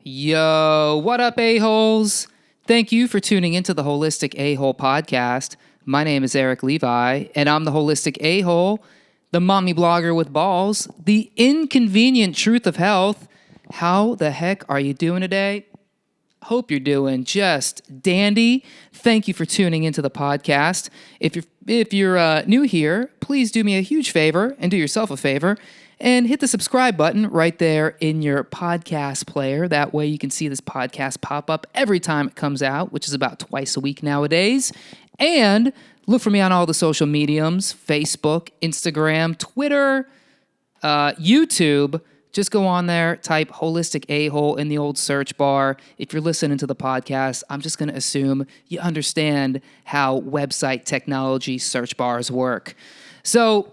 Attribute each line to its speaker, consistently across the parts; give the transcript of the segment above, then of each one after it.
Speaker 1: Yo, what up, a-holes? Thank you for tuning into the Holistic A-Hole podcast. My name is Eric Levi, and I'm the Holistic A-Hole, the mommy blogger with balls, the inconvenient truth of health. How the heck are you doing today? Hope you're doing just dandy. Thank you for tuning into the podcast. If you're new here, please do me a huge favor and do yourself a favor and hit the subscribe button right there in your podcast player. That way you can see this podcast pop up every time it comes out, which is about twice a week nowadays. And look for me on all the social mediums: Facebook, Instagram, Twitter, YouTube. Just go on there, type Holistic A-Hole in the old search bar. If you're listening to the podcast, I'm just going to assume you understand how website technology search bars work. So,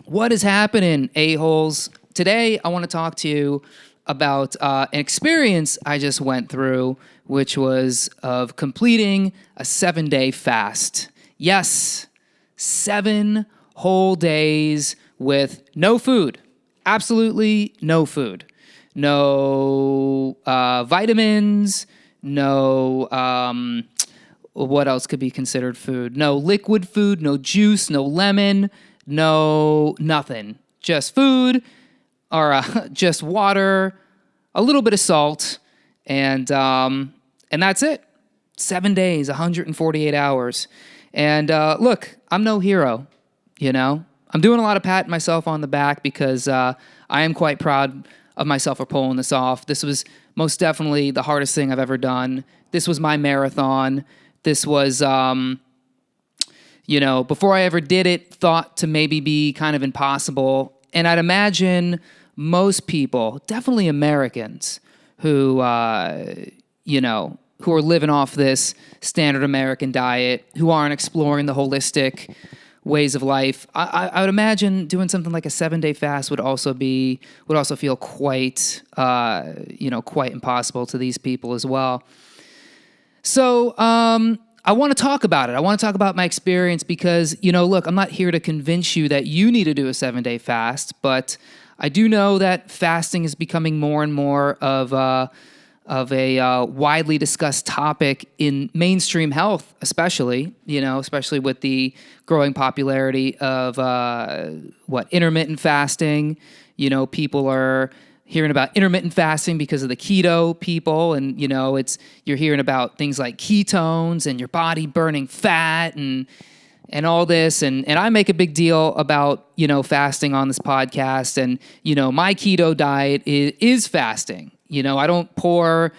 Speaker 1: what is happening, a-holes? Today, I want to talk to you about an experience I just went through, which was of completing a 7-day fast. Yes, 7 whole days with no food. Absolutely no food. No vitamins, no, what else could be considered food? No liquid food, no juice, no lemon, no nothing. Just food or just water, a little bit of salt, and that's it. 7 days, 148 hours. And look, I'm no hero, you know? I'm doing a lot of patting myself on the back because I am quite proud of myself for pulling this off. This was most definitely the hardest thing I've ever done. This was my marathon. This was, before I ever did it, thought to maybe be kind of impossible. And I'd imagine most people, definitely Americans, who are living off this standard American diet, who aren't exploring the holistic ways of life. I would imagine doing something like a 7-day fast would also feel quite impossible to these people as well. So I want to talk about it. I want to talk about my experience because, look, I'm not here to convince you that you need to do a 7-day fast, but I do know that fasting is becoming more and more of a widely discussed topic in mainstream health, especially with the growing popularity of intermittent fasting. People are hearing about intermittent fasting because of the keto people, and you're hearing about things like ketones and your body burning fat and all this, and I make a big deal about fasting on this podcast, and my keto diet is fasting. I don't pour,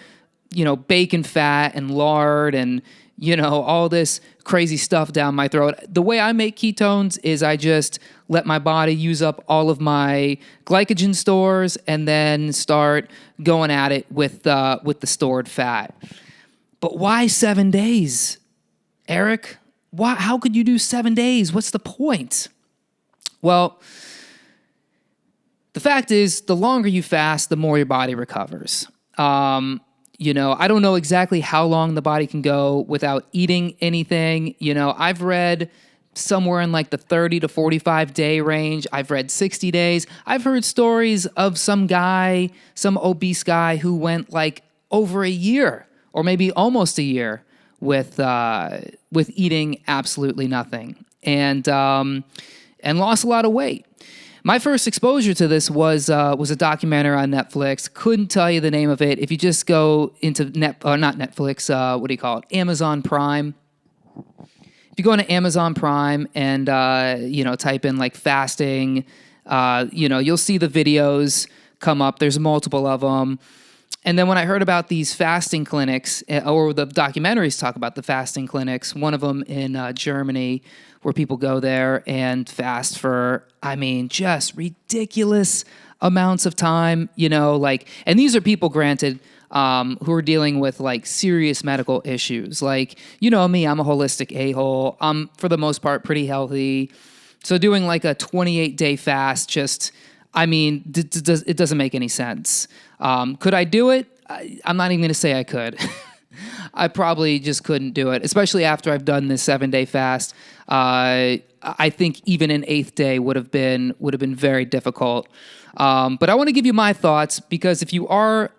Speaker 1: bacon fat and lard and, all this crazy stuff down my throat. The way I make ketones is I just let my body use up all of my glycogen stores and then start going at it with the stored fat. But why 7 days, Eric? How could you do 7 days? What's the point? Well, the fact is, the longer you fast, the more your body recovers. I don't know exactly how long the body can go without eating anything. I've read somewhere in like the 30 to 45 day range. I've read 60 days. I've heard stories of some obese guy who went like over a year or maybe almost a year with eating absolutely nothing and lost a lot of weight. My first exposure to this was a documentary on Netflix. Couldn't tell you the name of it. If you just go into not Netflix, Amazon Prime. If you go into Amazon Prime and type in like fasting, you'll see the videos come up. There's multiple of them. And then when I heard about these fasting clinics, or the documentaries talk about the fasting clinics, one of them in Germany, where people go there and fast for, just ridiculous amounts of time, and these are people, granted, who are dealing with like serious medical issues. Like, me, I'm a holistic a-hole. I'm, for the most part, pretty healthy. So doing like a 28-day fast it doesn't make any sense. Could I do it? I'm not even going to say I could. I probably just couldn't do it, especially after I've done this 7-day fast. I think even an 8th day would have been very difficult. But I want to give you my thoughts, because if you are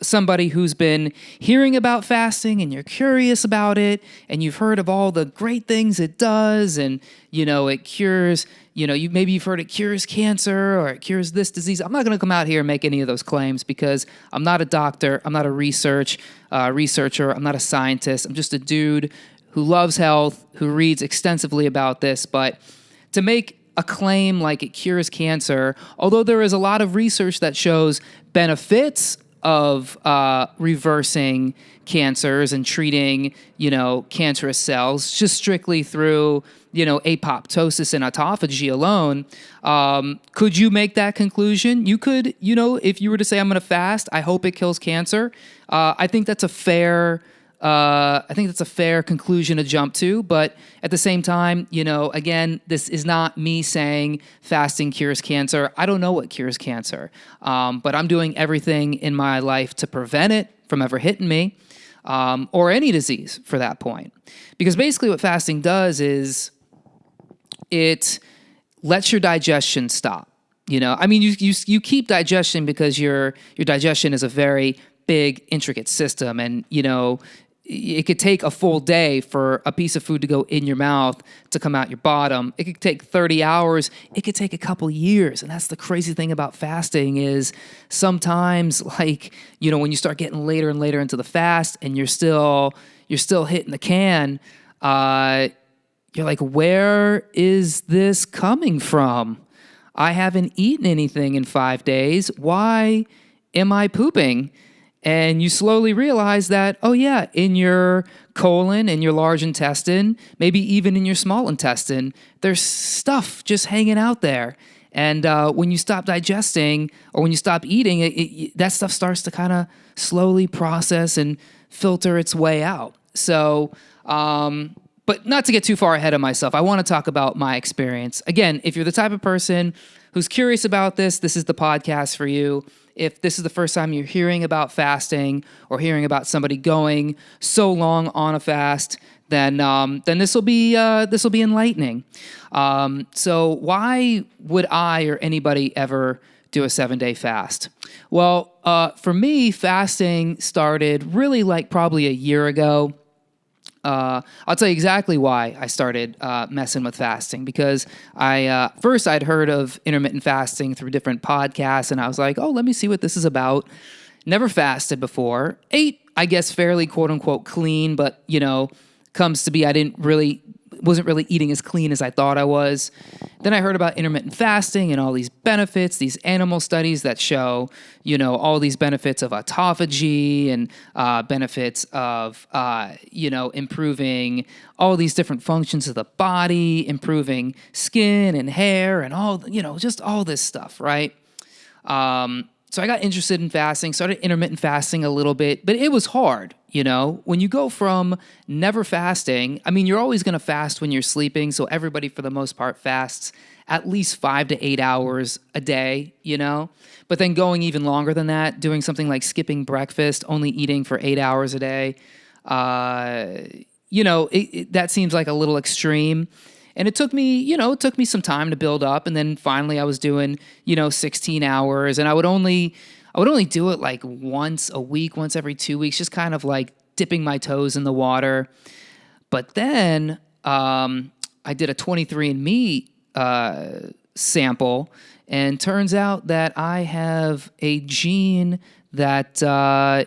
Speaker 1: somebody who's been hearing about fasting and you're curious about it and you've heard of all the great things it does and, it cures, you've heard it cures cancer or it cures this disease. I'm not going to come out here and make any of those claims because I'm not a doctor. I'm not a researcher. I'm not a scientist. I'm just a dude who loves health, who reads extensively about this. But to make a claim like it cures cancer, although there is a lot of research that shows benefits of reversing cancers and treating, cancerous cells just strictly through, apoptosis and autophagy alone. Could you make that conclusion? You could, if you were to say, I'm going to fast, I hope it kills cancer. I think that's a fair conclusion to jump to, but at the same time, again, this is not me saying fasting cures cancer. I don't know what cures cancer, but I'm doing everything in my life to prevent it from ever hitting me, or any disease for that point. Because basically what fasting does is it lets your digestion stop. You keep digestion because your digestion is a very big, intricate system, and it could take a full day for a piece of food to go in your mouth to come out your bottom. It could take 30 hours. It could take a couple years. And that's the crazy thing about fasting is sometimes, when you start getting later and later into the fast and you're still hitting the can, you're like, where is this coming from? I haven't eaten anything in 5 days. Why am I pooping? And you slowly realize that, oh yeah, in your colon, in your large intestine, maybe even in your small intestine, there's stuff just hanging out there. And when you stop digesting or when you stop eating, that stuff starts to kind of slowly process and filter its way out. So, but not to get too far ahead of myself, I want to talk about my experience. Again, if you're the type of person who's curious about this is the podcast for you. If this is the first time you're hearing about fasting or hearing about somebody going so long on a fast, then this will be enlightening. So why would I or anybody ever do a 7-day fast? Well, for me, fasting started really probably a year ago. I'll tell you exactly why I started messing with fasting, because first I'd heard of intermittent fasting through different podcasts, and I was like, oh, let me see what this is about. Never fasted before. Ate, I guess, fairly quote unquote clean, but comes to be I wasn't really eating as clean as I thought I was. Then I heard about intermittent fasting and all these benefits, these animal studies that show, all these benefits of autophagy and benefits of, improving all these different functions of the body, improving skin and hair and all, just all this stuff, right? So I got interested in fasting, started intermittent fasting a little bit, but it was hard. When you go from never fasting, you're always going to fast when you're sleeping. So everybody, for the most part, fasts at least 5 to 8 hours a day, but then going even longer than that, doing something like skipping breakfast, only eating for 8 hours a day, that seems like a little extreme. And it took me some time to build up. And then finally I was doing, 16 hours, and I would only do it once a week, once every 2 weeks, just kind of dipping my toes in the water. But then I did a 23andMe sample, and turns out that I have a gene that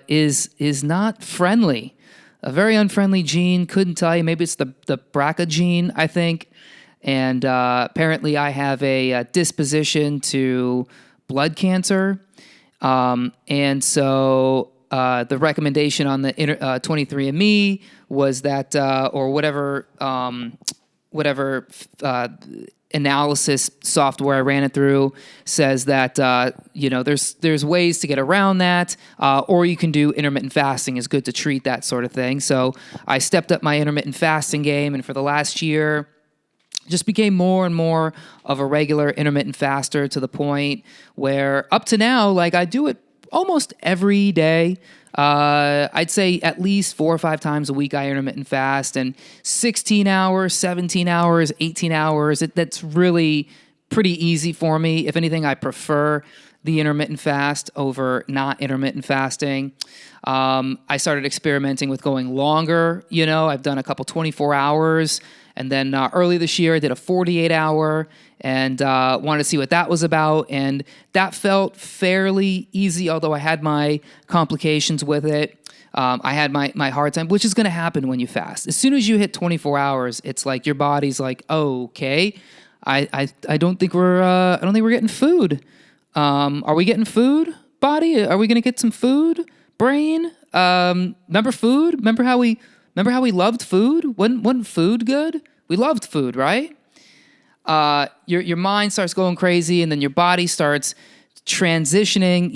Speaker 1: is not friendly, a very unfriendly gene. Couldn't tell you. Maybe it's the BRCA gene, I think. And apparently I have a disposition to blood cancer. And so the recommendation on the 23andMe was that, or whatever analysis software I ran it through, says that there's ways to get around that, or you can do intermittent fasting is good to treat that sort of thing. So I stepped up my intermittent fasting game, and for the last year, just became more and more of a regular intermittent faster, to the point where up to now, I do it almost every day. I'd say at least 4 or 5 times a week I intermittent fast, and 16 hours, 17 hours, 18 hours. That's really pretty easy for me. If anything, I prefer the intermittent fast over not intermittent fasting. I started experimenting with going longer. I've done a couple 24 hours. And then early this year, I did a 48-hour and wanted to see what that was about. And that felt fairly easy, although I had my complications with it. I had my hard time, which is going to happen when you fast. As soon as you hit 24 hours, it's like your body's like, oh, okay, I don't think we're getting food. Are we getting food, body? Are we going to get some food, brain? Remember food? Remember how we loved food? Wasn't food good? We loved food, right? Your mind starts going crazy, and then your body starts transitioning.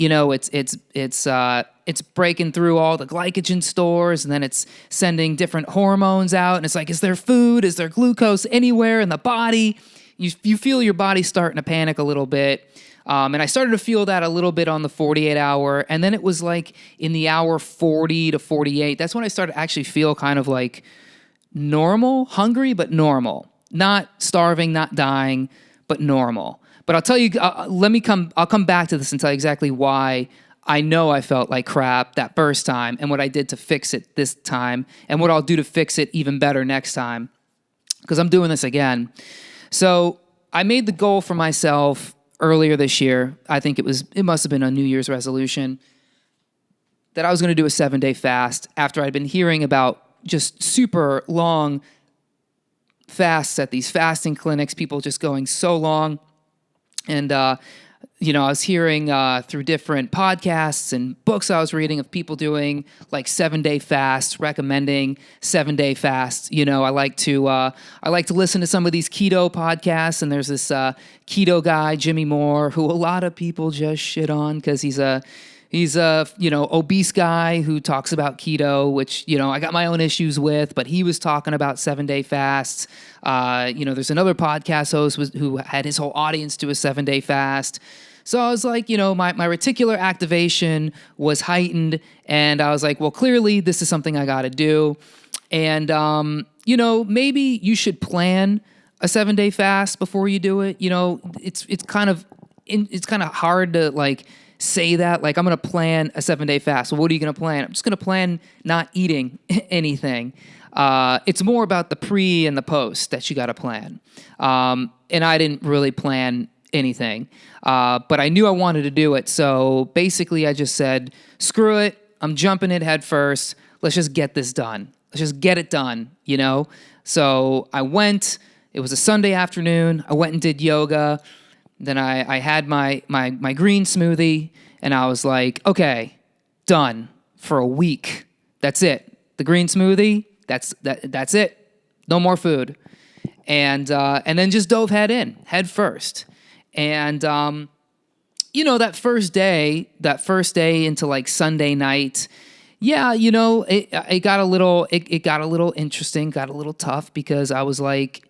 Speaker 1: It's breaking through all the glycogen stores, and then it's sending different hormones out. And it's like, is there food? Is there glucose anywhere in the body? You feel your body starting to panic a little bit. And I started to feel that a little bit on the 48-hour. And then it was like in the hour 40 to 48, that's when I started to actually feel kind of like normal, hungry, but normal. Not starving, not dying, but normal. But I'll tell you, I'll come back to this and tell you exactly why I know I felt like crap that first time and what I did to fix it this time and what I'll do to fix it even better next time, because I'm doing this again. So I made the goal for myself earlier this year. I think it must have been a New Year's resolution that I was going to do a 7-day fast after I'd been hearing about just super long fasts at these fasting clinics, people just going so long. And, I was hearing through different podcasts and books I was reading of people doing like 7-day fasts, recommending 7-day fasts. I like to listen to some of these keto podcasts, and there's this keto guy, Jimmy Moore, who a lot of people just shit on because he's a obese guy who talks about keto, which, I got my own issues with, but he was talking about 7-day fasts. There's another podcast host who had his whole audience do a 7-day fast. So I was like, my reticular activation was heightened, and I was like, well, clearly this is something I got to do. And, maybe you should plan a 7-day fast before you do it. It's kind of hard to like say that, like, I'm going to plan a 7-day fast. Well, what are you going to plan? I'm just going to plan not eating anything. It's more about the pre and the post that you got to plan. And I didn't really plan anything, but I knew I wanted to do it. So basically I just said, screw it. I'm jumping it head first. Let's just get this done. Let's just get it done, So I went. It was a Sunday afternoon. I went and did yoga. Then I had my green smoothie, and I was like, okay, done for a week. That's it. The green smoothie, that's it. No more food. And then just dove head first. And that first day into like Sunday night, yeah, it got a little interesting, got a little tough, because I was like,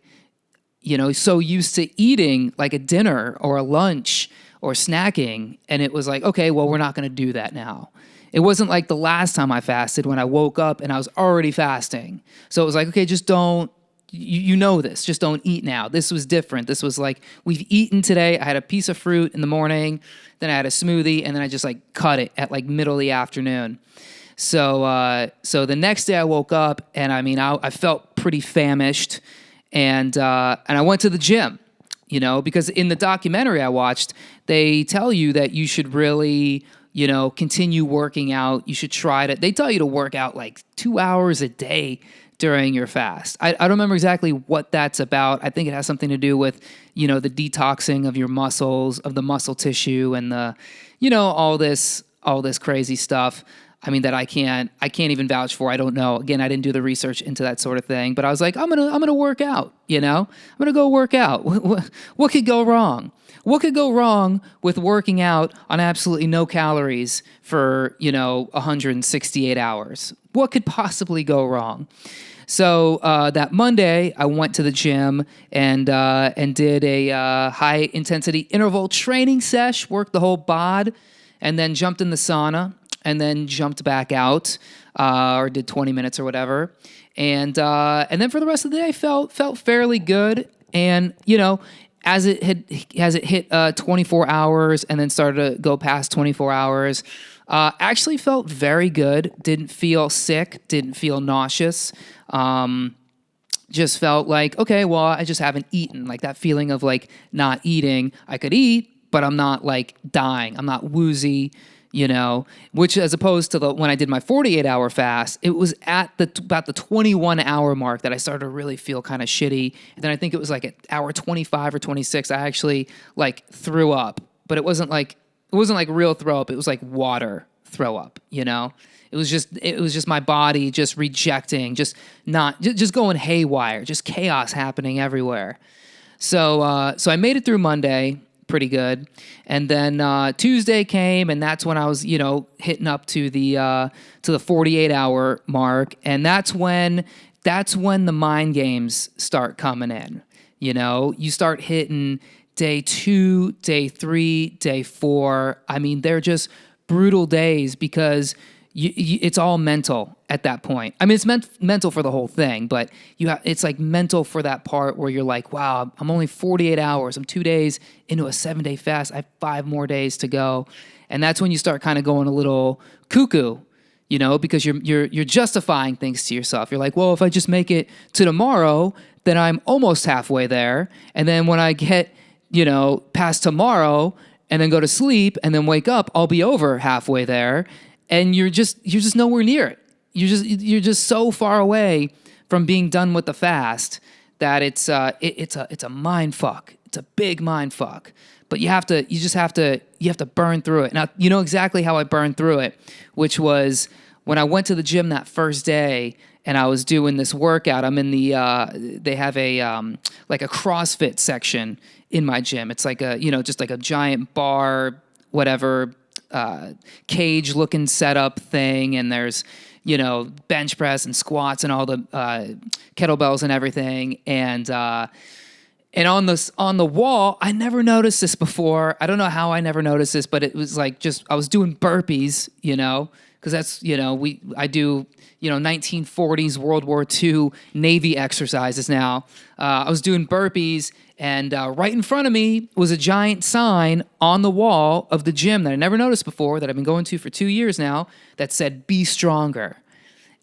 Speaker 1: so used to eating like a dinner or a lunch or snacking. And it was like, okay, well, we're not going to do that now. It wasn't like the last time I fasted when I woke up and I was already fasting. So it was like, okay, just don't, this, just don't eat now. This was different. This was like, we've eaten today. I had a piece of fruit in the morning, then I had a smoothie, and then I just like cut it at like middle of the afternoon. So the next day I woke up, and I felt pretty famished. And I went to the gym, because in the documentary I watched, they tell you that you should really, continue working out. You should they tell you to work out like 2 hours a day during your fast. I don't remember exactly what that's about. I think it has something to do with, the detoxing of your muscles, of the muscle tissue, and the, all this crazy stuff. That I can't even vouch for. I don't know. Again, I didn't do the research into that sort of thing, but I was like, I'm gonna work out. I'm gonna go work out. What could go wrong? What could go wrong with working out on absolutely no calories for 168 hours? What could possibly go wrong? So that Monday, I went to the gym and did a high intensity interval training sesh, worked the whole bod, and then jumped in the sauna. And then jumped back out, or did 20 minutes or whatever, and then for the rest of the day felt fairly good. And as it hit 24 hours and then started to go past 24 hours, actually felt very good. Didn't feel sick. Didn't feel nauseous. Just felt like, okay, well, I just haven't eaten. Like that feeling of like not eating. I could eat, but I'm not like dying. I'm not woozy, which as opposed to when I did my 48-hour fast, it was at about the 21-hour mark that I started to really feel kind of shitty. And then I think it was like at hour 25 or 26, I actually like threw up, but it wasn't like real throw up. It was like water throw up, It was just my body just rejecting, just going haywire, just chaos happening everywhere. So I made it through Monday pretty good, and then Tuesday came, and that's when I was hitting up to the 48-hour mark, and that's when the mind games start coming in. You start hitting day 2, day 3, day 4. I mean, they're just brutal days because it's all mental at that point. I mean, it's mental for the whole thing, but it's like mental for that part where you're like, wow, I'm only 48 hours. I'm 2 days into a 7-day fast. I have 5 more days to go. And that's when you start kind of going a little cuckoo, because you're justifying things to yourself. You're like, well, if I just make it to tomorrow, then I'm almost halfway there. And then when I get, past tomorrow and then go to sleep and then wake up, I'll be over halfway there. And you're just nowhere near it. You're just so far away from being done with the fast that it's a mind fuck. It's a big mind fuck. But you have to burn through it. Now, you know exactly how I burned through it, which was when I went to the gym that first day and I was doing this workout. I'm in they have a like a CrossFit section in my gym. It's like just like a giant bar, whatever, cage looking setup thing, and there's bench press and squats and all the kettlebells and everything, and on the wall, I never noticed this before. I don't know how I never noticed this, but it was like I was doing burpees, because that's I do 1940s World War II Navy exercises now. I was doing burpees. And right in front of me was a giant sign on the wall of the gym that I never noticed before, that I've been going to for 2 years now, that said, "Be stronger."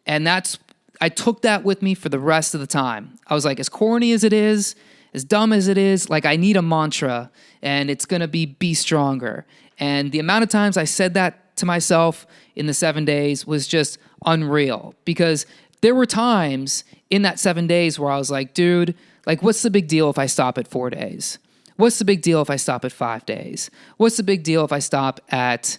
Speaker 1: And I took that with me for the rest of the time. I was like, as corny as it is, as dumb as it is, like I need a mantra, and it's going to be stronger. And the amount of times I said that to myself in the 7 days was just unreal, because there were times in that 7 days where I was like, dude, like, what's the big deal if I stop at 4 days? What's the big deal if I stop at 5 days? What's the big deal if I stop at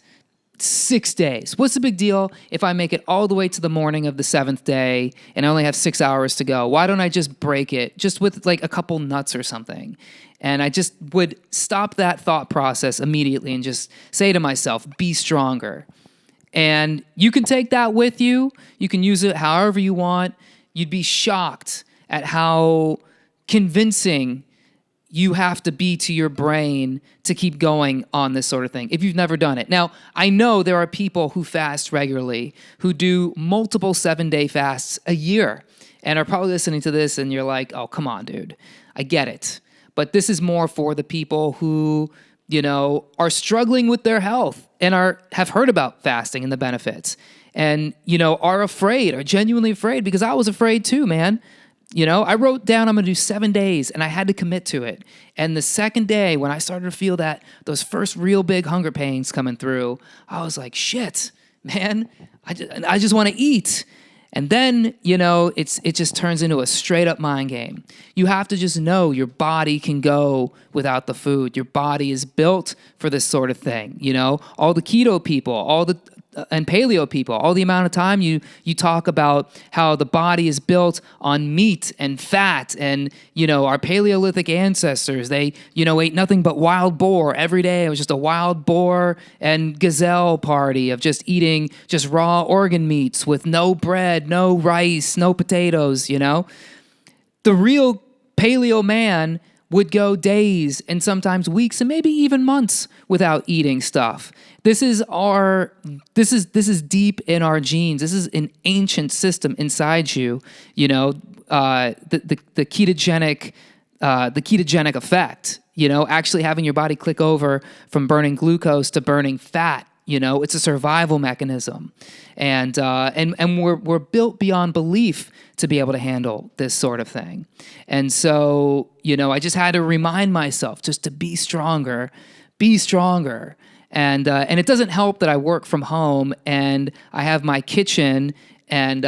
Speaker 1: 6 days? What's the big deal if I make it all the way to the morning of the 7th day and I only have 6 hours to go? Why don't I just break it just with like a couple nuts or something? And I just would stop that thought process immediately and just say to myself, be stronger. And you can take that with you. You can use it however you want. You'd be shocked at how convincing you have to be to your brain to keep going on this sort of thing if you've never done it. Now, I know there are people who fast regularly, who do multiple 7-day fasts a year, and are probably listening to this and you're like, oh, come on, dude. I get it. But this is more for the people who, are struggling with their health and have heard about fasting and the benefits, and, are genuinely afraid, because I was afraid too, man. I wrote down I'm going to do 7 days, and I had to commit to it. And the second day, when I started to feel those first real big hunger pains coming through, I was like, shit, man, I just want to eat. And then, it just turns into a straight up mind game. You have to just know your body can go without the food. Your body is built for this sort of thing. All the keto people, and paleo people, all the amount of time you talk about how the body is built on meat and fat, and our Paleolithic ancestors, they ate nothing but wild boar every day. It was just a wild boar and gazelle party of just eating just raw organ meats with no bread, no rice, no potatoes. The real paleo man would go days and sometimes weeks and maybe even months without eating stuff. This is deep in our genes. This is an ancient system inside you. The ketogenic effect. actually having your body click over from burning glucose to burning fat. It's a survival mechanism, and we're built beyond belief to be able to handle this sort of thing. And so, I just had to remind myself just to be stronger, be stronger. And it doesn't help that I work from home and I have my kitchen. And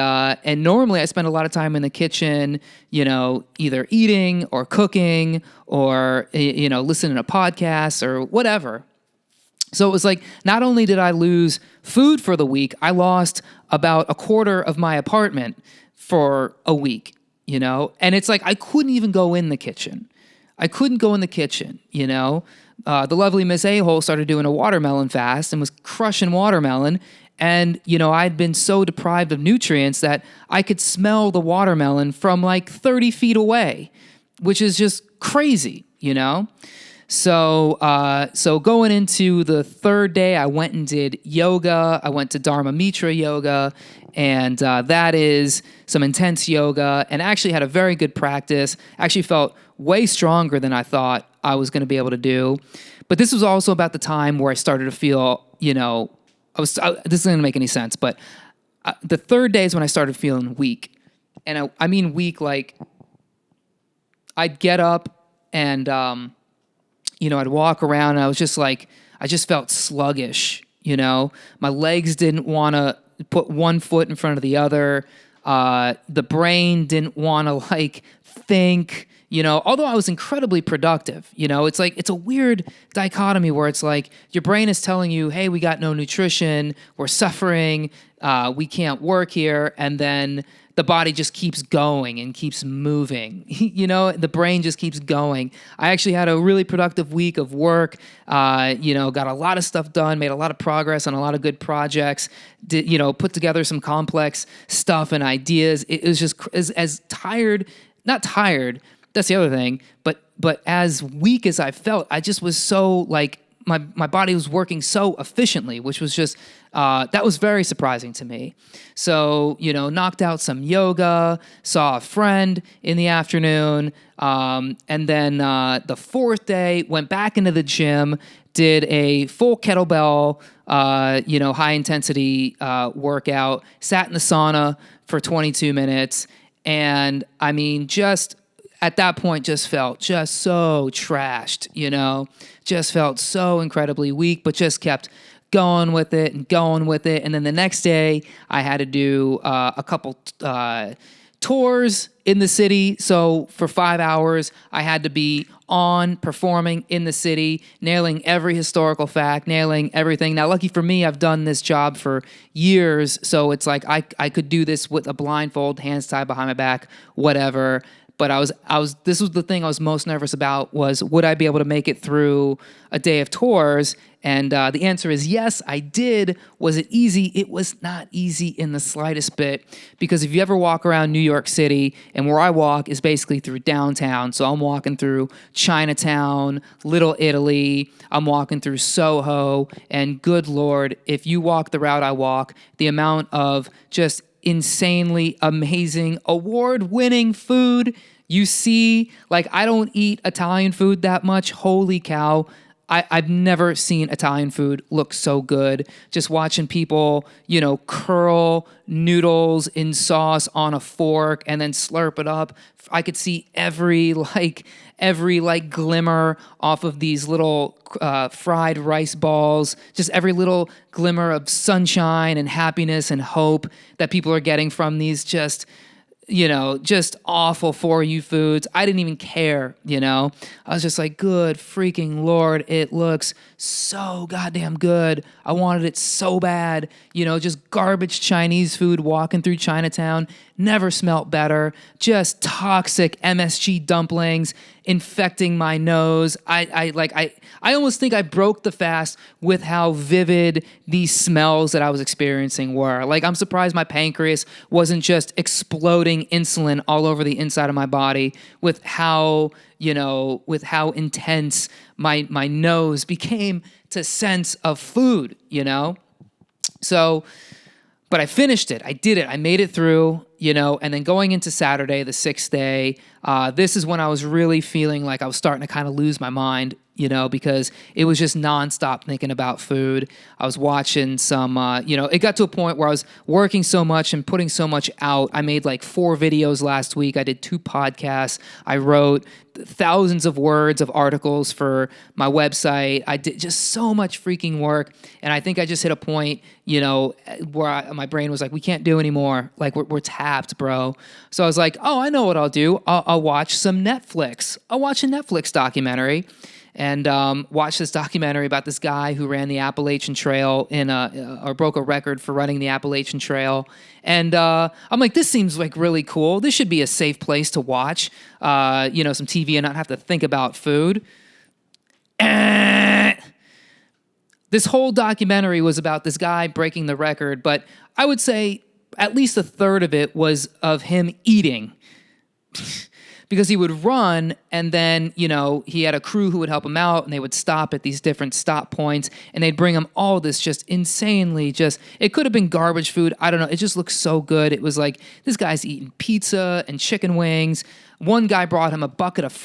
Speaker 1: normally I spend a lot of time in the kitchen, either eating or cooking or, listening to podcasts or whatever. So it was like, not only did I lose food for the week, I lost about a quarter of my apartment for a week, And it's like, I couldn't even go in the kitchen. The lovely Miss A-Hole started doing a watermelon fast and was crushing watermelon. And, I'd been so deprived of nutrients that I could smell the watermelon from like 30 feet away, which is just crazy, So going into the third day, I went and did yoga. I went to Dharma Mitra yoga, and that is some intense yoga, and actually had a very good practice. Actually felt way stronger than I thought I was going to be able to do. But this was also about the time where I started to feel, this isn't going to make any sense, but the third day is when I started feeling weak. And I mean weak, like I'd get up and, I'd walk around and I was just like, I just felt sluggish, My legs didn't want to put one foot in front of the other. The brain didn't want to think, although I was incredibly productive, it's like, it's a weird dichotomy where it's like your brain is telling you, hey, we got no nutrition, we're suffering, we can't work here. And then the body just keeps going and keeps moving. The brain just keeps going. I actually had a really productive week of work, got a lot of stuff done, made a lot of progress on a lot of good projects, put together some complex stuff and ideas. It was just as tired, not tired, that's the other thing, but as weak as I felt, I just was so like, my body was working so efficiently, which was just, that was very surprising to me. So, knocked out some yoga, saw a friend in the afternoon, and then the fourth day, went back into the gym, did a full kettlebell, high intensity workout, sat in the sauna for 22 minutes, and I mean, just at that point just felt just so trashed, just felt so incredibly weak, but just kept going with it. And then the next day I had to do a couple tours in the city. So for 5 hours, I had to be on performing in the city, nailing every historical fact, nailing everything. Now, lucky for me, I've done this job for years. So it's like I could do this with a blindfold, hands tied behind my back, whatever. But this was the thing I was most nervous about, was would I be able to make it through a day of tours? And the answer is yes, I did. Was it easy? It was not easy in the slightest bit, because if you ever walk around New York City, and where I walk is basically through downtown, so I'm walking through Chinatown, Little Italy, I'm walking through Soho, and good Lord, if you walk the route I walk, the amount of just insanely amazing, award-winning food you see. Like, I don't eat Italian food that much. Holy cow. I've never seen Italian food look so good. Just watching people, curl noodles in sauce on a fork and then slurp it up. I could see every glimmer off of these little fried rice balls, just every little glimmer of sunshine and happiness and hope that people are getting from these just awful for you foods. I didn't even care, I was just like, good freaking Lord, it looks so goddamn good. I wanted it so bad, just garbage Chinese food walking through Chinatown. Never smelt better. Just toxic MSG dumplings infecting my nose. I almost think I broke the fast with how vivid these smells that I was experiencing were. Like, I'm surprised my pancreas wasn't just exploding insulin all over the inside of my body with how intense my nose became to sense of food, So But I finished it. I did it. I made it through, and then going into Saturday, the 6th day, this is when I was really feeling like I was starting to kind of lose my mind, because it was just nonstop thinking about food. I was watching some, it got to a point where I was working so much and putting so much out. I made like 4 videos last week. I did 2 podcasts. I wrote thousands of words of articles for my website. I did just so much freaking work. And I think I just hit a point, where my brain was like, we can't do anymore. Like we're tapped, bro. So I was like, oh, I know what I'll do. I'll watch some Netflix. I'll watch a Netflix documentary. And watch this documentary about this guy who ran the Appalachian Trail or broke a record for running the Appalachian Trail. And I'm like, this seems like really cool. This should be a safe place to watch, some TV and not have to think about food. This whole documentary was about this guy breaking the record, but I would say at least a third of it was of him eating. Because he would run, and then, he had a crew who would help him out, and they would stop at these different stop points, and they'd bring him all this just insanely it could have been garbage food. I don't know. It just looked so good. It was like, this guy's eating pizza and chicken wings. One guy brought him a bucket of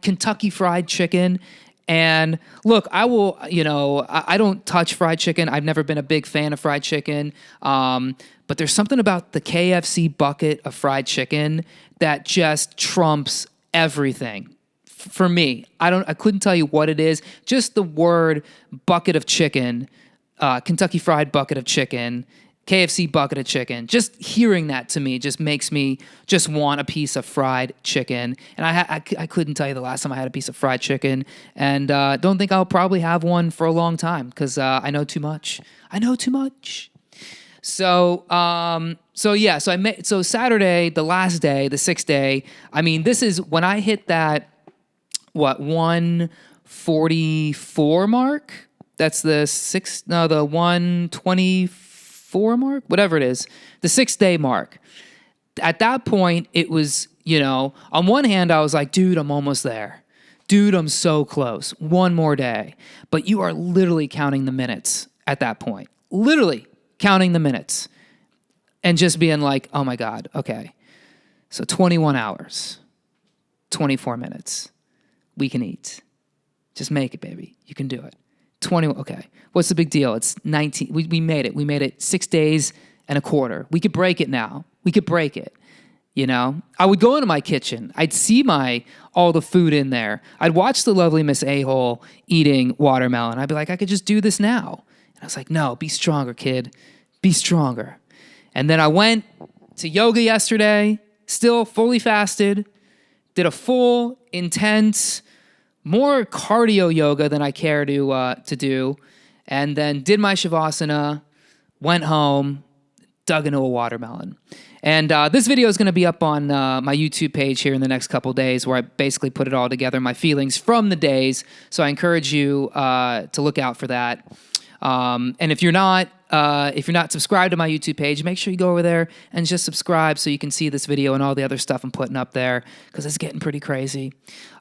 Speaker 1: Kentucky fried chicken. And look, I will, I don't touch fried chicken. I've never been a big fan of fried chicken. But there's something about the KFC bucket of fried chicken that just trumps everything for me. I couldn't tell you what it is. Just the word bucket of chicken, Kentucky Fried bucket of chicken, KFC bucket of chicken. Just hearing that to me just makes me just want a piece of fried chicken. And I couldn't tell you the last time I had a piece of fried chicken, and don't think I'll probably have one for a long time because I know too much. I know too much. So Saturday, the last day, the 6th day, I mean, this is when I hit that, 144 mark? That's the 124 mark? Whatever it is. The 6th day mark. At that point, it was, on one hand, I was like, dude, I'm almost there. Dude, I'm so close. One more day. But you are literally counting the minutes at that point. Literally counting the minutes and just being like, oh my God, okay. So 21 hours, 24 minutes, we can eat. Just make it, baby. You can do it. 20, okay. What's the big deal? It's 19, we made it. We made it 6 days and a quarter. We could break it now. We could break it. I would go into my kitchen. I'd see all the food in there. I'd watch the lovely Miss A-hole eating watermelon. I'd be like, I could just do this now. And I was like, no, be stronger, kid. Be stronger. And then I went to yoga yesterday, still fully fasted, did a full, intense, more cardio yoga than I care to do, and then did my Shavasana, went home, dug into a watermelon. And this video is going to be up on my YouTube page here in the next couple days, where I basically put it all together, my feelings from the days. So I encourage you to look out for that. And if you're not subscribed to my YouTube page, make sure you go over there and just subscribe so you can see this video and all the other stuff I'm putting up there, because it's getting pretty crazy.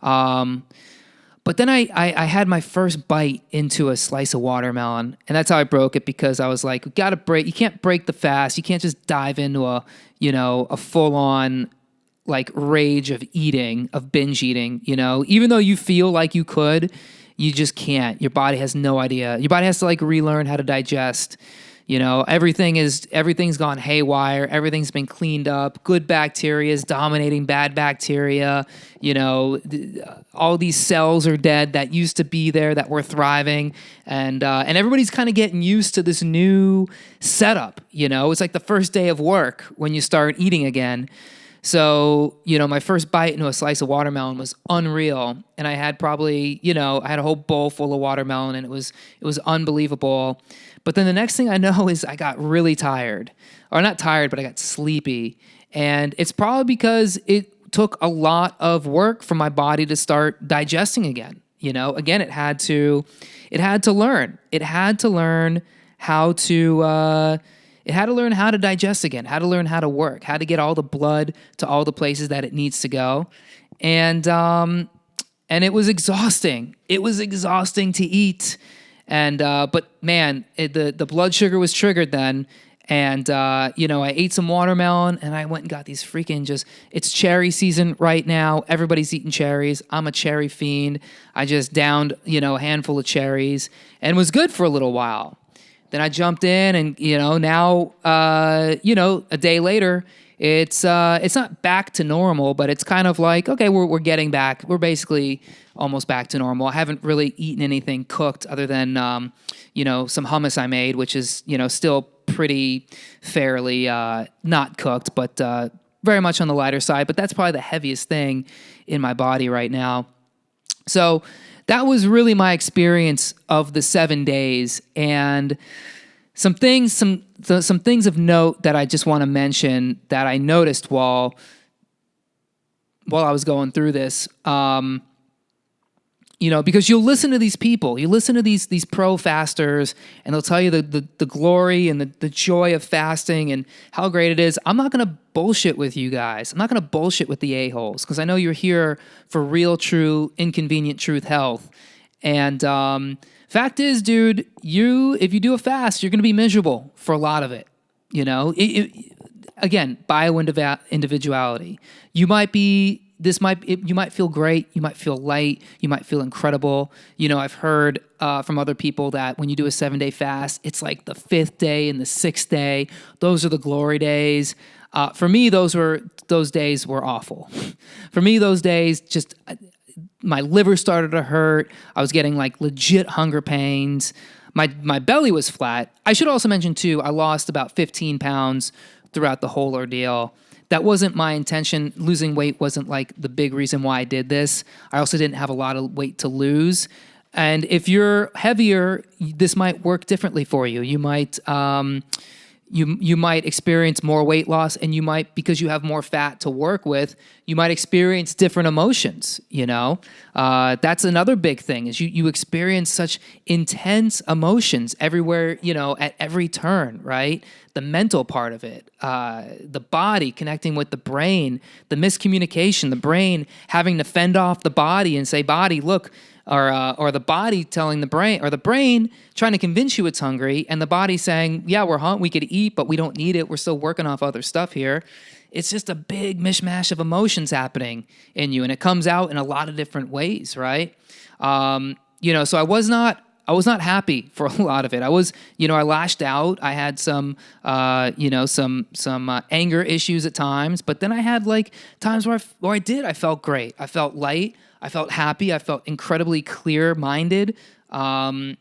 Speaker 1: But then I had my first bite into a slice of watermelon, and that's how I broke it, because I was like, you can't break the fast. You can't just dive into a full on like rage of eating, of binge eating, even though you feel like you could. You just can't. Your body has no idea. Your body has to like relearn how to digest. Everything's gone haywire. Everything's been cleaned up. Good bacteria is dominating bad bacteria. All these cells are dead that used to be there, that were thriving, and everybody's kind of getting used to this new setup. It's like the first day of work when you start eating again. So, my first bite into a slice of watermelon was unreal. And I had probably, I had a whole bowl full of watermelon, and it was unbelievable. But then the next thing I know is I got really tired. Or not tired, but I got sleepy. And it's probably because it took a lot of work for my body to start digesting again. Again, it had to learn. It had to learn how to digest again, how to learn how to work, how to get all the blood to all the places that it needs to go. And it was exhausting. It was exhausting to eat. And but man, the blood sugar was triggered then, And, I ate some watermelon and I went and got these it's cherry season right now. Everybody's eating cherries. I'm a cherry fiend. I just downed, a handful of cherries and was good for a little while. Then I jumped in and, now, a day later, it's not back to normal, but it's kind of like, okay, we're getting back. We're basically almost back to normal. I haven't really eaten anything cooked other than, some hummus I made, which is, still pretty fairly not cooked, but very much on the lighter side. But that's probably the heaviest thing in my body right now. So that was really my experience of the 7 days. And some things of note that I just want to mention that I noticed while I was going through this. Because you'll listen to these people, you listen to these pro fasters, and they'll tell you the glory and the joy of fasting and how great it is. I'm not going to bullshit with you guys. I'm not going to bullshit with the a-holes because I know you're here for real, true, inconvenient truth health. And fact is, dude, if you do a fast, you're going to be miserable for a lot of it. Again, bio-individuality. You might feel great. You might feel light. You might feel incredible. I've heard from other people that when you do a 7-day fast, it's like the 5th day and the 6th day. Those are the glory days. For me, those days were awful. For me, those days my liver started to hurt. I was getting like legit hunger pains. My belly was flat. I should also mention too, I lost about 15 pounds throughout the whole ordeal. That wasn't my intention. Losing weight wasn't like the big reason why I did this. I also didn't have a lot of weight to lose. And if you're heavier, this might work differently for you. You might you might experience more weight loss, and you might, because you have more fat to work with, you might experience different emotions. That's another big thing is you experience such intense emotions everywhere, at every turn, right? The mental part of it, the body connecting with the brain, the miscommunication, the brain having to fend off the body and say, body, look, or the body telling the brain, or the brain trying to convince you it's hungry, and the body saying, yeah, we're hungry, we could eat, but we don't need it. We're still working off other stuff here. It's just a big mishmash of emotions happening in you, and it comes out in a lot of different ways, right? So I was not happy for a lot of it. I was, I lashed out. I had some anger issues at times, but then I had like times where I felt great. I felt light. I felt happy. I felt incredibly clear-minded. I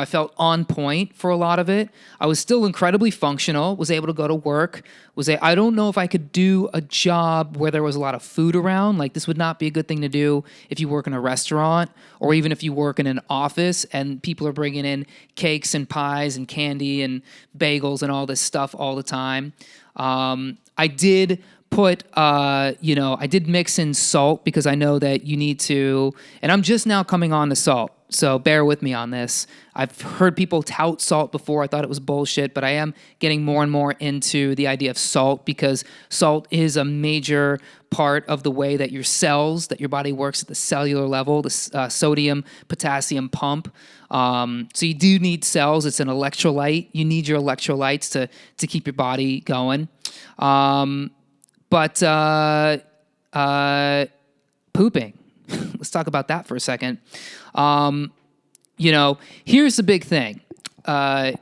Speaker 1: felt on point for a lot of it. I was still incredibly functional, was able to go to work. I don't know if I could do a job where there was a lot of food around. Like, this would not be a good thing to do if you work in a restaurant, or even if you work in an office and people are bringing in cakes and pies and candy and bagels and all this stuff all the time. I did mix in salt because I know that you need to, and I'm just now coming on to salt, so bear with me on this. I've heard people tout salt before. I thought it was bullshit, but I am getting more and more into the idea of salt because salt is a major part of the way that that your body works at the cellular level, the sodium, potassium pump. So you do need cells. It's an electrolyte. You need your electrolytes to keep your body going. But pooping. Let's talk about that for a second. Here's the big thing.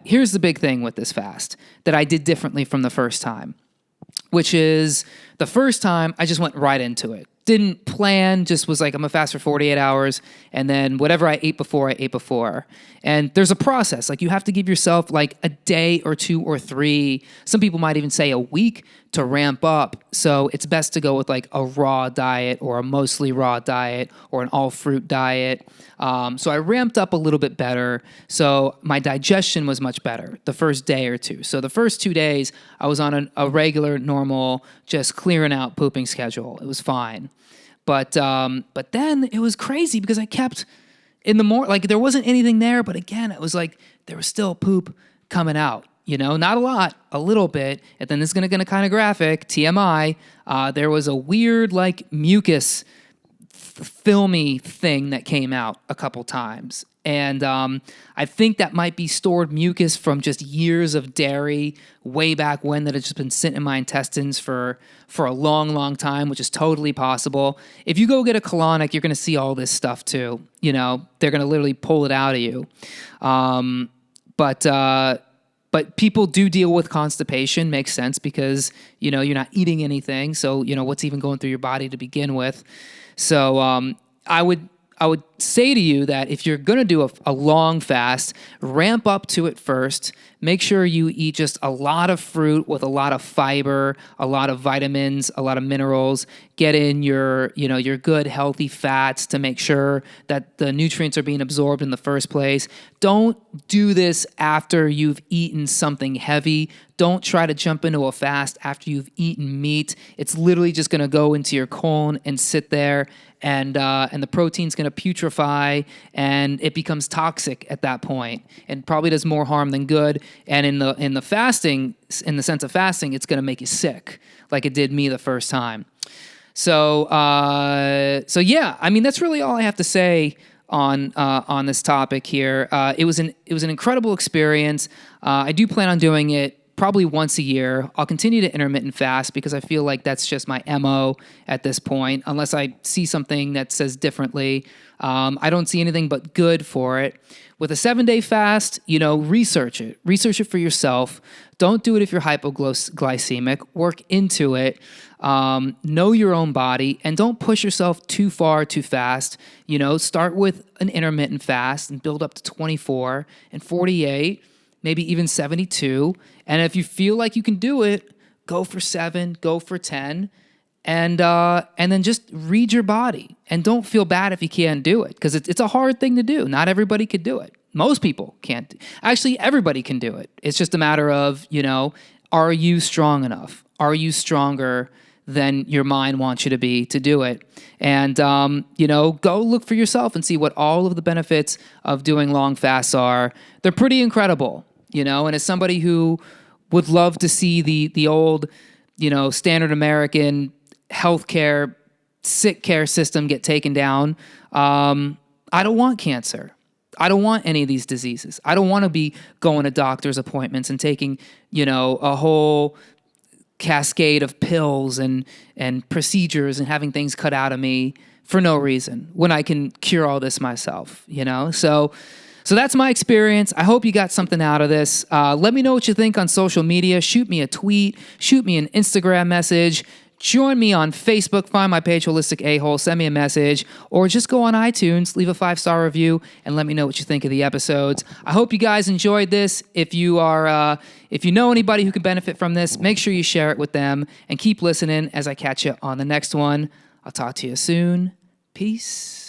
Speaker 1: Here's the big thing with this fast that I did differently from the first time, which is the first time I just went right into it. Didn't plan, just was like, I'm gonna fast for 48 hours, and then whatever I ate before. And there's a process. Like, you have to give yourself like a day or 2 or 3. Some people might even say a week to ramp up. So it's best to go with like a raw diet or a mostly raw diet or an all fruit diet. So I ramped up a little bit better. So my digestion was much better the first day or 2. So the first 2 days I was on a regular, normal, just clearing out pooping schedule. It was fine. But then it was crazy because I kept in the morning, like there wasn't anything there, but again, it was like there was still poop coming out. Not a lot, a little bit. And then this is going to kind of graphic, TMI. There was a weird like mucus filmy thing that came out a couple times. And I think that might be stored mucus from just years of dairy way back when that had just been sitting in my intestines for a long, long time, which is totally possible. If you go get a colonic, you're going to see all this stuff too. You know, they're going to literally pull it out of you. But people do deal with constipation. Makes sense because, you know, you're not eating anything. So, you know, what's even going through your body to begin with? So I would say to you that if you're going to do a long fast, ramp up to it first. Make sure you eat just a lot of fruit with a lot of fiber, a lot of vitamins, a lot of minerals. Get in your good healthy fats to make sure that the nutrients are being absorbed in the first place. Don't do this after you've eaten something heavy. Don't try to jump into a fast after you've eaten meat. It's literally just going to go into your colon and sit there, and the protein's going to putrefy, and it becomes toxic at that point, and probably does more harm than good. And in the fasting, in the sense of fasting, it's going to make you sick, like it did me the first time. So yeah, I mean, that's really all I have to say on this topic here. It was an incredible experience. I do plan on doing it probably once a year. I'll continue to intermittent fast because I feel like that's just my MO at this point, unless I see something that says differently. I don't see anything but good for it. With a 7-day fast, you know, research it. Research it for yourself. Don't do it if you're hypoglycemic. Work into it. Know your own body, and don't push yourself too far too fast. You know, start with an intermittent fast and build up to 24 and 48, maybe even 72. And if you feel like you can do it, go for 7, go for 10. And then just read your body, and don't feel bad if you can't do it, because it's a hard thing to do. Not everybody could do it. Most people can't. Actually, everybody can do it. It's just a matter of, you know, are you strong enough? Are you stronger than your mind wants you to be to do it? And, you know, go look for yourself and see what all of the benefits of doing long fasts are. They're pretty incredible, you know, and as somebody who would love to see the old, you know, standard American healthcare, sick care system get taken down. I don't want cancer. I don't want any of these diseases. I don't want to be going to doctor's appointments and taking, you know, a whole cascade of pills and procedures and having things cut out of me for no reason when I can cure all this myself, you know? So that's my experience. I hope you got something out of this. Let me know what you think on social media. Shoot me a tweet. Shoot me an Instagram message. Join me on Facebook, find my page, Holistic A-Hole, send me a message, or just go on iTunes, leave a 5-star review, and let me know what you think of the episodes. I hope you guys enjoyed this. If you know anybody who can benefit from this, make sure you share it with them, and keep listening as I catch you on the next one. I'll talk to you soon. Peace.